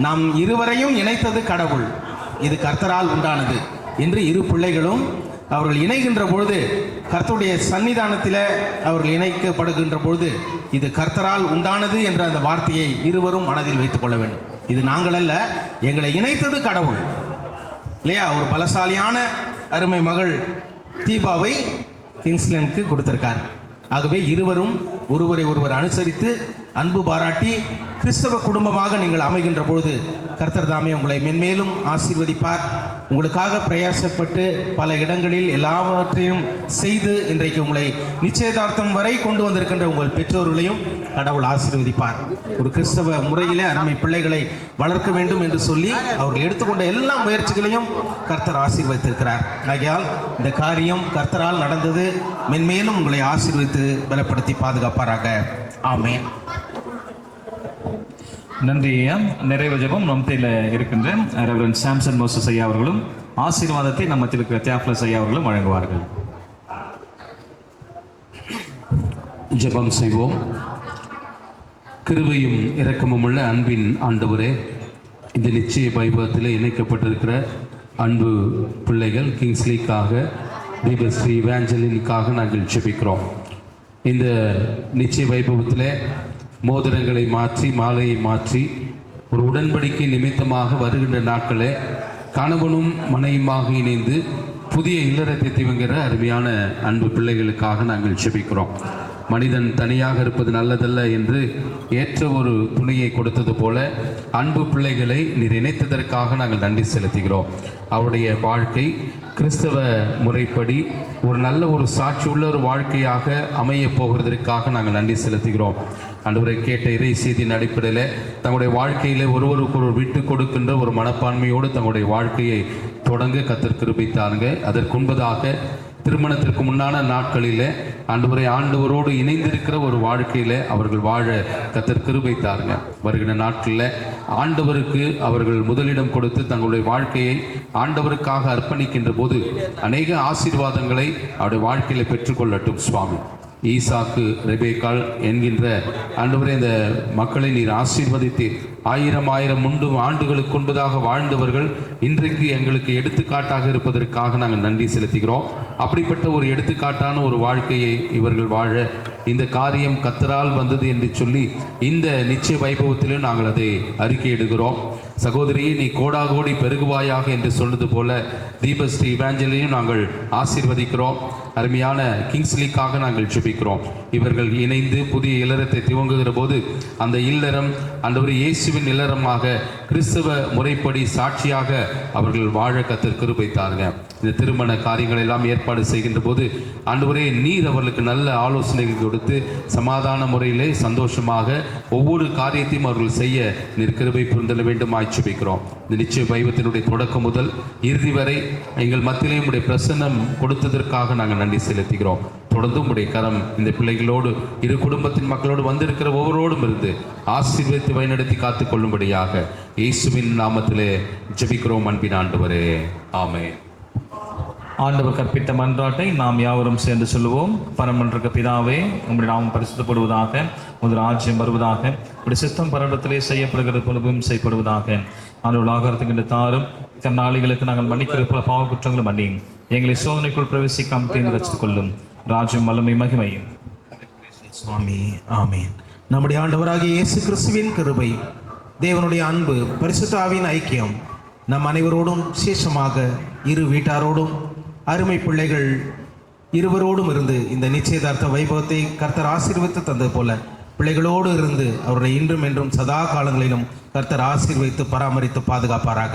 நாம் இருவரையும் இணைத்தது கடவுள், இது கர்த்தரால் உண்டானது என்று இரு பிள்ளைகளும் அவர்கள் இணைகின்ற பொழுது, கர்த்தருடைய சன்னிதானத்தில் அவர்கள் இணைக்கப்படுகின்ற பொழுது இது கர்த்தரால் உண்டானது என்ற அந்த வார்த்தையை இருவரும் மனதில் வைத்துக் கொள்ள வேண்டும். இது நாங்கள் அல்ல, எங்களை இணைத்தது கடவுள், இல்லையா? ஒரு பலசாலியான அருமை மகள் தீபாவை கிங்ஸ்லினுக்கு கொடுத்திருக்கார். ஆகவே இருவரும் ஒருவரை ஒருவர் அனுசரித்து அன்பு பாராட்டி கிறிஸ்தவ குடும்பமாக நீங்கள் அமைகின்ற பொழுது கர்த்தர் தாமே உங்களை மென்மேலும் ஆசீர்வதிப்பார். உங்களுக்காக பிரயாசப்பட்டு பல இடங்களில் எல்லாவற்றையும் செய்து இன்றைக்கு உங்களை நிச்சயதார்த்தம் வரை கொண்டு வந்திருக்கின்ற உங்கள் பெற்றோர்களையும் கடவுள் ஆசீர்வதிப்பார். ஒரு கிறிஸ்தவ முறையிலே அருமை பிள்ளைகளை வளர்க்க வேண்டும் என்று சொல்லி அவர்கள் எடுத்துக்கொண்ட எல்லா முயற்சிகளையும் கர்த்தர் ஆசீர்வதித்திருக்கிறார். ஆகையால் இந்த காரியம் கர்த்தரால் நடந்தது. மென்மேலும் உங்களை ஆசீர்வதித்து பலப்படுத்தி பாதுகாப்பாராக. ஆமென். நன்றி ஐயா. நிறைவு ஜெபம் நம்மத்தில் இருக்கின்ற ரெவரண்ட் சாம்சன் மோசஸ் ஐயா அவர்களும் ஆசீர்வாதத்தை நம்மத்தில் இருக்கிற தியாஃபிலஸ் ஐயா அவர்களும் வழங்குவார்கள். ஜெபம் செய்வோம். கிருபையும் இரக்கமும் உள்ள அன்பின் ஆண்டவரே, இந்த நிச்சய வைபவத்தில் இணைக்கப்பட்டிருக்கிற அன்பு பிள்ளைகள் கிங்ஸ்லிக்காக, தீபஸ்ரீ இவாஞ்சலினுக்காக நாங்கள் ஜெபிக்கிறோம். இந்த நிச்சய வைபவத்தில் மோதிரங்களை மாற்றி மாலையை மாற்றி ஒரு உடன்படிக்கை நிமித்தமாக வருகின்ற நாட்களே கணவனும் மனைவியுமாக இணைந்து புதிய இல்லறத்தை துவங்குகிற அருமையான அன்பு பிள்ளைகளுக்காக நாங்கள் ஜெபிக்கிறோம். மனிதன் தனியாக இருப்பது நல்லதல்ல என்று ஏற்ற ஒரு துணையை கொடுத்தது போல அன்பு பிள்ளைகளை நீர் இணைத்ததற்காக நாங்கள் நன்றி செலுத்துகிறோம். அவருடைய வாழ்க்கை கிறிஸ்தவ முறைப்படி ஒரு நல்ல ஒரு சாட்சியுள்ள ஒரு வாழ்க்கையாக அமைய போகிறதற்காக நாங்கள் நன்றி செலுத்துகிறோம். ஆண்டவரை கேட்ட இறை செய்தியின் அடிப்படையில் தங்களுடைய வாழ்க்கையில் ஒருவருக்கு ஒரு விட்டு கொடுக்கின்ற ஒரு மனப்பான்மையோடு தங்களுடைய வாழ்க்கையை தொடங்க கர்த்தர் கிருபை தாருங்க. அதற்கு முன்பதாக திருமணத்திற்கு முன்னான நாட்களிலே ஆண்டவரோடு இணைந்திருக்கிற ஒரு வாழ்க்கையில அவர்கள் வாழ கர்த்தர் கிருபை தாருங்க. வருகிற நாட்களில் ஆண்டவருக்கு அவர்கள் முதலிடம் கொடுத்து தங்களுடைய வாழ்க்கையை ஆண்டவருக்காக அர்ப்பணிக்கின்ற போது அநேக ஆசீர்வாதங்களை அவருடைய வாழ்க்கையில பெற்றுக்கொள்ளட்டும் சுவாமி. ஈசாக்கு ரெபேக்காள் என்கின்ற ஆண்டவரே, இந்த மக்களை நீர் ஆசீர்வதித்து ஆயிரம் ஆண்டுகளுக்கு முன்பதாக வாழ்ந்தவர்கள் இன்றைக்கு எங்களுக்கு எடுத்துக்காட்டாக இருப்பதற்காக நாங்கள் நன்றி செலுத்துகிறோம். அப்படிப்பட்ட ஒரு எடுத்துக்காட்டான ஒரு வாழ்க்கையை இவர்கள் வாழ இந்த காரியம் கர்த்தரால் வந்தது என்று சொல்லி இந்த நிச்சய வைபவத்திலும் நாங்கள் அதை அறிக்கையிடுகிறோம். சகோதரியை நீ கோடாகோடி பெருகுவாயாக என்று சொன்னது போல தீபஸ்ரீ இவாஞ்சலியும் நாங்கள் ஆசீர்வதிக்கிறோம். அருமையான கிங்ஸ்லிக்காக நாங்கள் ஜெபிக்கிறோம். இவர்கள் இணைந்து புதிய இல்லறத்தை துவங்குகிற போது அந்த இல்லறம் ஆண்டவரே இயேசுவின் இல்லறமாக கிறிஸ்தவ முறைப்படி சாட்சியாக அவர்கள் வாழ கர்த்தர் கிருபை தாருங்க. இந்த திருமண காரியங்கள் எல்லாம் ஏற்பாடு செய்கின்ற போது ஆண்டவரே நீர் அவர்களுக்கு நல்ல ஆலோசனைகள் கொடுத்து சமாதான முறையிலே சந்தோஷமாக ஒவ்வொரு காரியத்தையும் அவர்கள் செய்ய நீர் கிருபை புரிந்தல வேண்டும் ஆய்ச்சிக்கிறோம். இந்த நிச்சய வைபத்தினுடைய தொடக்கம் முதல் இறுதி வரை எங்கள் மத்தியிலே உடைய பிரசன்னம் கொடுத்ததற்காக நாங்கள் நன்றி செலுத்துகிறோம். தொடர்ந்து உடைய கரம் இந்த பிள்ளைகளோடு இரு குடும்பத்தின் மக்களோடு வந்திருக்கிற ஒவ்வொருவரோடும் இருந்து ஆசீர்வதித்து வழிநடத்தி காத்துக் கொள்ளும்படியாக இயேசுவின் நாமத்திலே ஜெபிக்கிறோம் அன்பின் ஆண்டவரே, ஆமென். ஆண்டவர் கற்பித்த மன்றாட்டை நாம் யாவரும் சேர்ந்து சொல்லுவோம். பரமன்ற பிதாவே, உம்முடைய நாமம் பரிசுத்தப்படுவதாக, உமது ராஜ்யம் வருவதாக, உடைய சித்தம் பரலோகத்திலே செய்யப்படுகிறது போலவும் செய்யப்படுவதாக. ஆண்டவர் ஆகாரத்துக்கு தாரும் கர்நாளிகளுக்கு நாங்கள் மன்னிக்கிற பல பாவ குற்றங்களும் மன்னியும். எங்களை சோதனைக்குள் பிரவேசிக்காமல் தீர்ந்து ரசித்துக் கொள்ளும். ராஜ்யம் வல்லமை மகிமையும் சுவாமி, ஆமேன். நம்முடைய ஆண்டவராகிய இயேசு கிறிஸ்துவின் கிருபை, தேவனுடைய அன்பு, பரிசுத்த ஆவியின் ஐக்கியம் நம் அனைவரோடும் விசேஷமாக இரு வீட்டாரோடும் அருமை பிள்ளைகள் இருவரோடும் இருந்து இந்த நிச்சயதார்த்த வைபவத்தை கர்த்தர் ஆசீர்வதித்து தந்தது போல பிள்ளைகளோடு இருந்து அவருடைய இன்றும் என்றும் சதா காலங்களிலும் கர்த்தர் ஆசீர்வதித்து பராமரித்து பாதுகாப்பாராக.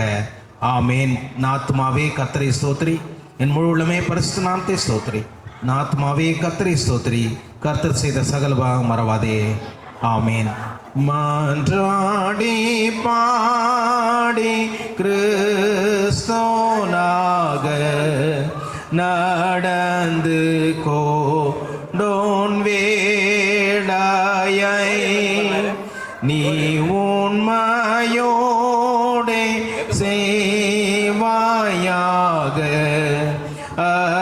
ஆமேன். நாத்மாவே கர்த்தரை ஸ்தோத்திரி, என் முழு உள்ளமே பரிசுத்த நாமத்தை ஸ்தோத்திரி. நாத்மாவே கர்த்தரை ஸ்தோத்திரி, கர்த்தர் செய்த சகல பாகம் மறவாதே. ஆமேன். மன்றாடி பாடி கிறிஸ்தோனாக நடந்து கோடோன் வேடாயை நீ உண்மையோடே செய்வாயாக,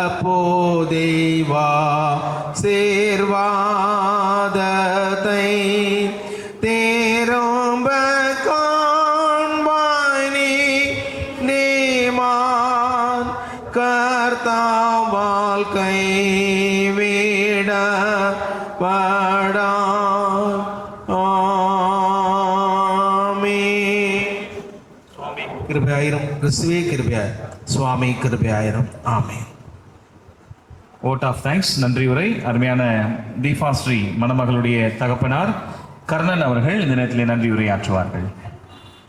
அப்போதேவா சேர்வாதத்தை தேரோம்ப காண்பாய் நீ நீமான் கர்த்தாவால் கைவிடப்படா. கிருபையாயிரம் கிறிஸ்துவே கிருபையாய், சுவாமி கிருபையாயிரம். ஆமென். ஓட் ஆஃப் தேங்க்ஸ், நன்றி உரை. அருமையான தீபாஸ்ரீ மணமகளுடைய தகப்பனார் கர்ணன் அவர்கள் இந்த நேரத்தில் நன்றி உரையாற்றுவார்கள்.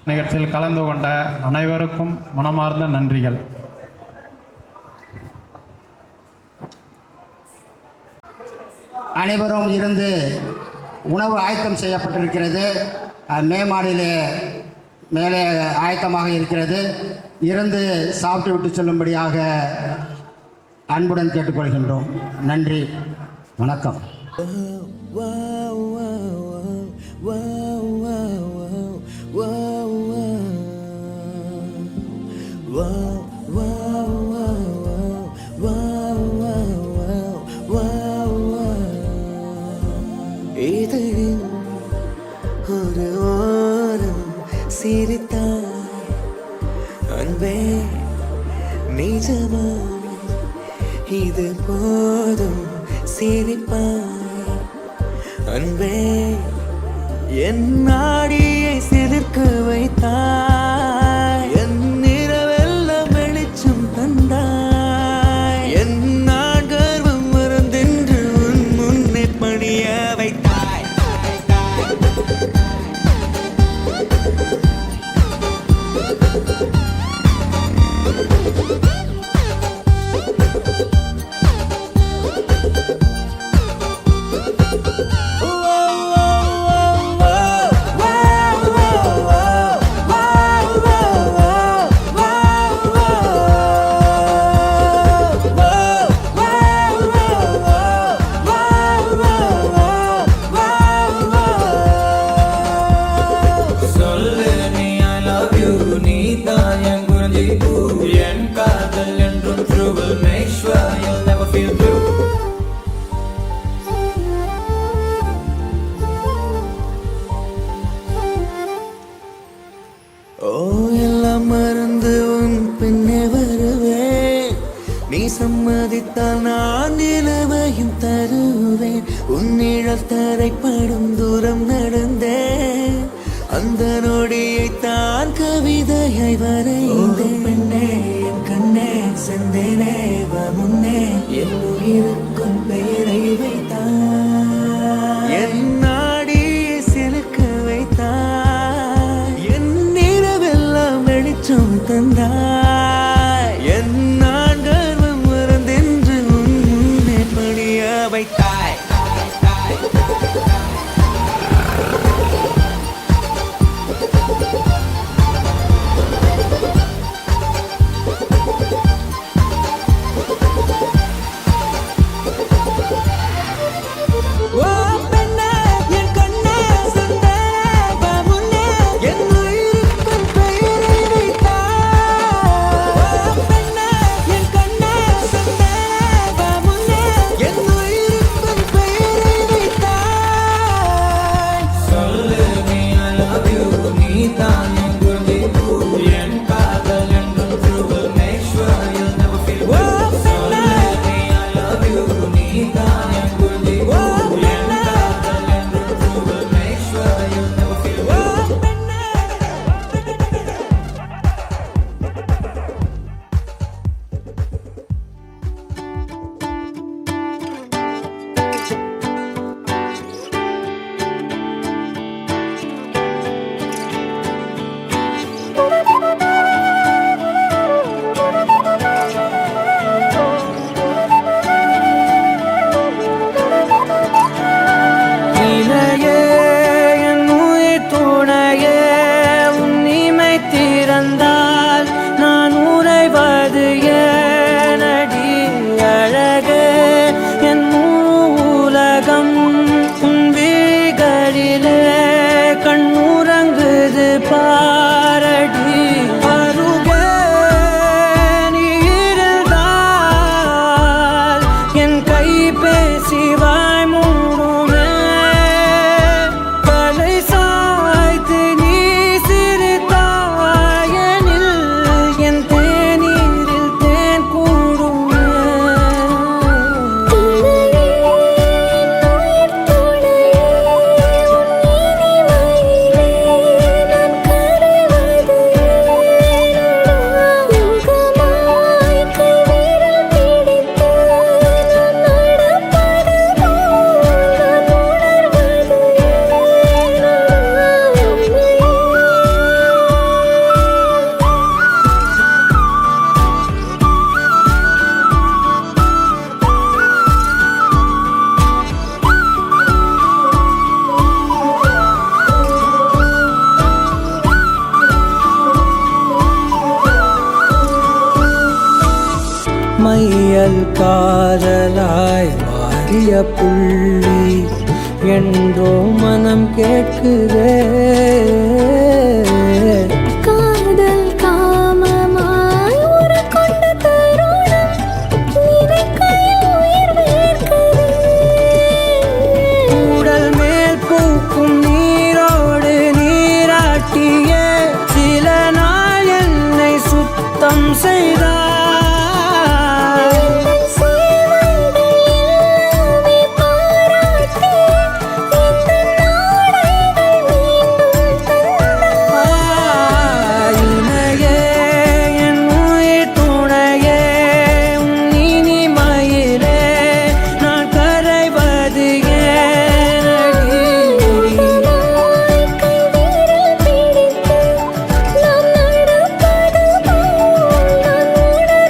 நிகழ்ச்சியில் கலந்து கொண்ட அனைவருக்கும் மனமார்ந்த நன்றிகள். அனைவரும் இருந்து உணவு ஆயத்தம் செய்யப்பட்டிருக்கிறது. மேமாடியிலே மேலே ஆயத்தமாக இருக்கிறது. இருந்து சாப்பிட்டு விட்டு செல்லும்படியாக அன்புடன் கேட்டுக்கொள்கின்றோம். நன்றி, வணக்கம். ஒரு ஓரம் சிரித்தாய் அன்பே, நிஜமா இது போதும் சிரிப்பாய் அன்பே, என் நாடியை சிலிர்க்க வைத்தாய், என் இரவெல்லாம் வெளிச்சம் தந்தாய், என் நான் கர்வம் மறந்தென்று உன் முன்னே பணிய வைத்தாய். என் காதல் என்றும் true will make sure you'll never feel blue. ஓ எல்லாம் மறந்து உன் பின்னே வருவேன், நீ சம்மதித்தால் நான் நிலவையும் தருவேன். உன் நிழல் தரைப்படும் தூரம் நடந்தேன், அந்த நொடியை தான் கவிதையை வரைந்தேன். பெண்ணே என் கண்ணே செந்தேனே வா முன்னே, என் உயிருக்கும் பெயரை வைத்தாய், என் நாடியை சிலுக்க வைத்தாய், என் நிலவெல்லாம் வெளிச்சம் தந்தாய், என் நான் கர்வம் மறந்தென்று உன் முன்னே பணிய வைத்தாய். மையல் காதலாய் மாறிய புள்ளி என்றோ மனம் கேட்குதே, காதல் காமமாய் ஒரு கொண்ட தருணம் நினைக்கையில் உயிர் வேர்க்குதே, உடல் மேல் பூக்கும் நீரோடு நீராட்டிய சில நாள் என்னை சுத்தம் செய்தார். நாம் நடப்பது போல் நான் உடல்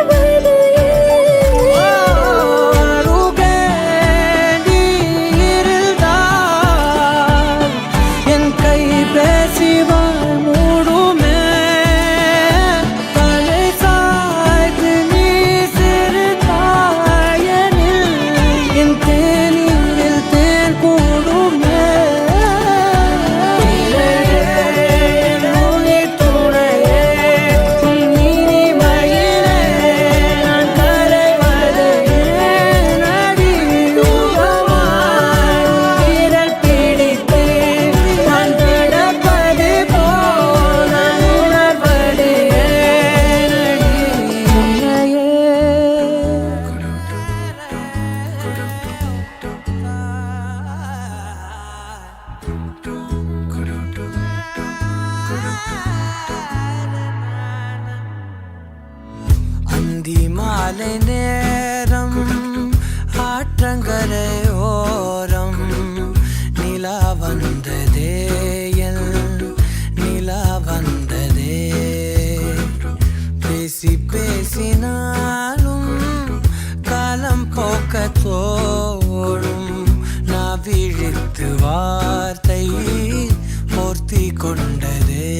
மாலை நேரம் ஆற்றங்கரையோரம் நிலா வந்ததே என் நிலா வந்ததே பேசி பேசினாலும் காலம் போக்க தோடும் நான் விழித்து வார்த்தை போர்த்தி கொண்டதே